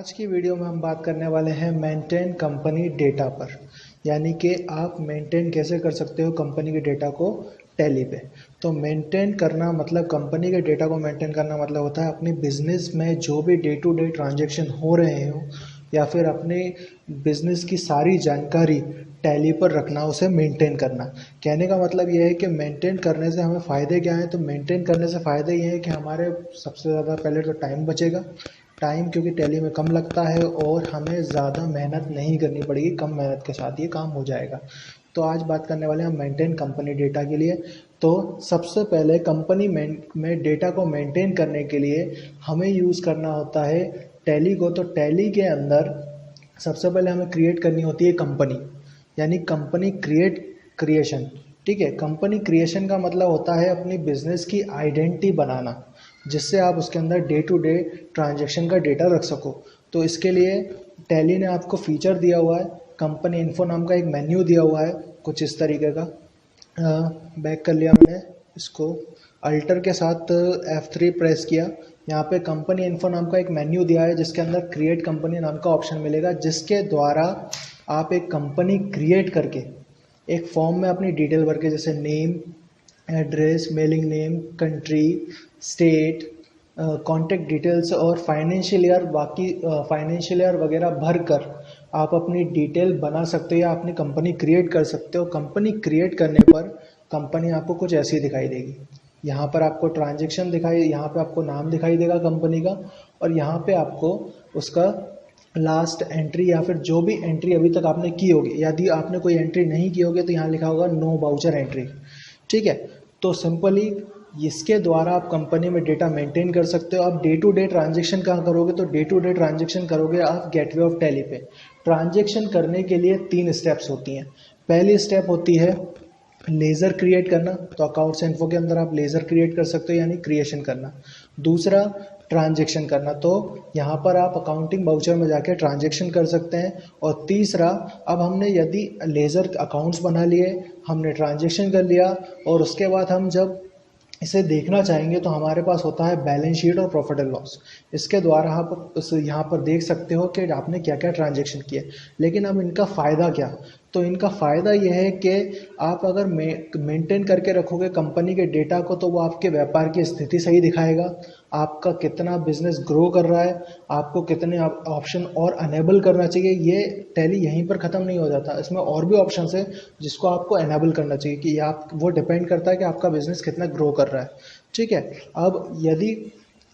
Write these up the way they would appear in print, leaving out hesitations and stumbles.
आज की वीडियो में हम बात करने वाले हैं मेंटेन कंपनी डेटा पर, यानी कि आप मेंटेन कैसे कर सकते हो कंपनी के डेटा को टैली पे। तो मेंटेन करना मतलब कंपनी के डेटा को मेंटेन करना मतलब होता है अपनी बिजनेस में जो भी डे टू डे ट्रांजैक्शन हो रहे हो या फिर अपने बिजनेस की सारी जानकारी टैली पर रखना, उसे मेंटेन करना। कहने का मतलब यह है कि मेंटेन करने से हमें फ़ायदे क्या हैं। तो मेंटेन करने से फ़ायदे ये हैं कि हमारे सबसे ज़्यादा पहले तो टाइम बचेगा। टाइम क्योंकि टैली में कम लगता है और हमें ज़्यादा मेहनत नहीं करनी पड़ेगी, कम मेहनत के साथ ये काम हो जाएगा। तो आज बात करने वाले हैं हम मेंटेन कंपनी डेटा के लिए। तो सबसे पहले कंपनी में डेटा को मेंटेन करने के लिए हमें यूज़ करना होता है टैली को। तो टैली के अंदर सबसे पहले हमें क्रिएट करनी होती है कंपनी, यानी कंपनी क्रिएशन। ठीक है, कंपनी क्रिएशन का मतलब होता है अपनी बिजनेस की आइडेंटिटी बनाना, जिससे आप उसके अंदर डे टू डे ट्रांजैक्शन का डेटा रख सको। तो इसके लिए टैली ने आपको फीचर दिया हुआ है, कंपनी इन्फो नाम का एक मेन्यू दिया हुआ है कुछ इस तरीके का। बैक कर लिया मैंने इसको, अल्टर के साथ F3 प्रेस किया। यहाँ पे कंपनी इन्फो नाम का एक मेन्यू दिया है जिसके अंदर क्रिएट कंपनी नाम का ऑप्शन मिलेगा, जिसके द्वारा आप एक कंपनी क्रिएट करके एक फॉर्म में अपनी डिटेल भर के, जैसे name, address, mailing name, country, state, contact details और फाइनेंशियल ईयर, बाकी फाइनेंशियल ईयर वगैरह भर कर आप अपनी डिटेल बना सकते हो या अपनी कंपनी क्रिएट कर सकते हो। कंपनी क्रिएट करने पर कंपनी आपको कुछ ऐसी दिखाई देगी। यहाँ पर आपको ट्रांजैक्शन दिखाई, यहाँ पे आपको नाम दिखाई देगा कंपनी का, और यहाँ पे आपको उसका लास्ट एंट्री या फिर जो भी एंट्री अभी तक आपने की होगी। यदि आपने कोई एंट्री नहीं की होगी तो यहाँ लिखा होगा नो वाउचर एंट्री। ठीक है, तो सिंपली इसके द्वारा आप कंपनी में डेटा मेंटेन कर सकते हो। आप डे टू डे ट्रांजैक्शन कहाँ करोगे, तो डे टू डे ट्रांजैक्शन करोगे आप गेटवे ऑफ टैली पे। ट्रांजैक्शन करने के लिए 3 स्टेप्स होती हैं। पहली स्टेप होती है लेज़र क्रिएट करना। तो अकाउंट्स इन्फो के अंदर आप लेज़र क्रिएट कर सकते हो, यानी क्रिएशन करना। दूसरा ट्रांजैक्शन करना, तो यहाँ पर आप अकाउंटिंग वाउचर में जाके ट्रांजैक्शन कर सकते हैं। और तीसरा, अब हमने यदि लेज़र अकाउंट्स बना लिए, हमने ट्रांजैक्शन कर लिया, और उसके बाद हम जब इसे देखना चाहेंगे तो हमारे पास होता है बैलेंस शीट और प्रॉफिट एंड लॉस। इसके द्वारा आप यहाँ पर देख सकते हो कि आपने क्या क्या ट्रांजैक्शन किए। लेकिन अब इनका फ़ायदा क्या, तो इनका फ़ायदा यह है कि आप अगर मेंटेन करके रखोगे कंपनी के डेटा को, तो वो आपके व्यापार की स्थिति सही दिखाएगा, आपका कितना बिजनेस ग्रो कर रहा है, आपको कितने ऑप्शन और अनेबल करना चाहिए। ये टैली यहीं पर ख़त्म नहीं हो जाता, इसमें और भी ऑप्शन है जिसको आपको एनेबल करना चाहिए कि आप, वो डिपेंड करता है कि आपका बिजनेस कितना ग्रो कर रहा है। ठीक है, अब यदि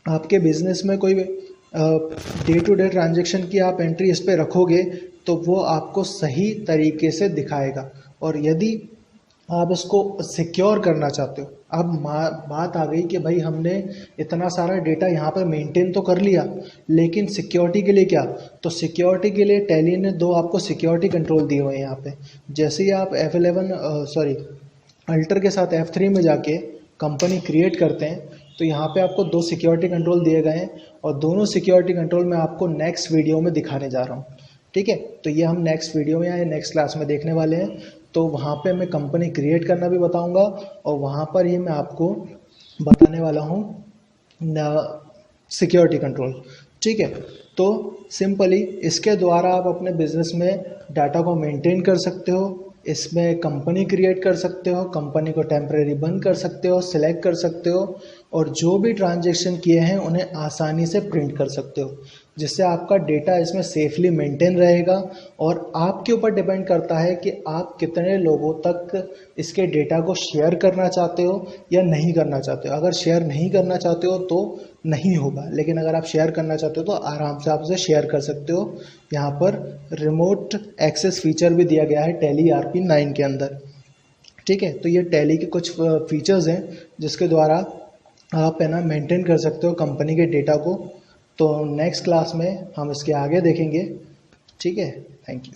आपके बिजनेस में कोई डे टू डे ट्रांजैक्शन की आप एंट्री इस पर रखोगे तो वो आपको सही तरीके से दिखाएगा। और यदि आप इसको सिक्योर करना चाहते हो, अब बात आ गई कि भाई हमने इतना सारा डेटा यहाँ पर मेंटेन तो कर लिया, लेकिन सिक्योरिटी के लिए क्या। तो सिक्योरिटी के लिए टैली ने 2 आपको सिक्योरिटी कंट्रोल दिए हुए हैं यहाँ पे। जैसे ही आप अल्टर के साथ F3 में जाके कंपनी क्रिएट करते हैं तो यहाँ पे आपको 2 सिक्योरिटी कंट्रोल दिए गए हैं, और दोनों सिक्योरिटी कंट्रोल मैं आपको नेक्स्ट वीडियो में दिखाने जा रहा हूँ। ठीक है, तो ये हम नेक्स्ट वीडियो में या नेक्स्ट क्लास में देखने वाले हैं। तो वहाँ पे मैं कंपनी क्रिएट करना भी बताऊँगा, और वहाँ पर ही मैं आपको बताने वाला हूँ सिक्योरिटी कंट्रोल। ठीक है, तो सिंपली इसके द्वारा आप अपने बिजनेस में डाटा को मेंटेन कर सकते हो, इसमें कंपनी क्रिएट कर सकते हो, कंपनी को टेम्परेरी बंद कर सकते हो, सिलेक्ट कर सकते हो, और जो भी ट्रांजैक्शन किए हैं उन्हें आसानी से प्रिंट कर सकते हो, जिससे आपका डेटा इसमें सेफली मेंटेन रहेगा। और आपके ऊपर डिपेंड करता है कि आप कितने लोगों तक इसके डेटा को शेयर करना चाहते हो या नहीं करना चाहते हो। अगर शेयर नहीं करना चाहते हो तो नहीं होगा, लेकिन अगर आप शेयर करना चाहते हो तो आराम से आप उसे शेयर कर सकते हो। यहाँ पर रिमोट एक्सेस फीचर भी दिया गया है टैली RP9 के अंदर। ठीक है, तो ये टैली के कुछ फीचर्स हैं जिसके द्वारा आप है ना मेंटेन कर सकते हो कंपनी के डेटा को। तो नेक्स्ट क्लास में हम इसके आगे देखेंगे। ठीक है, थैंक यू।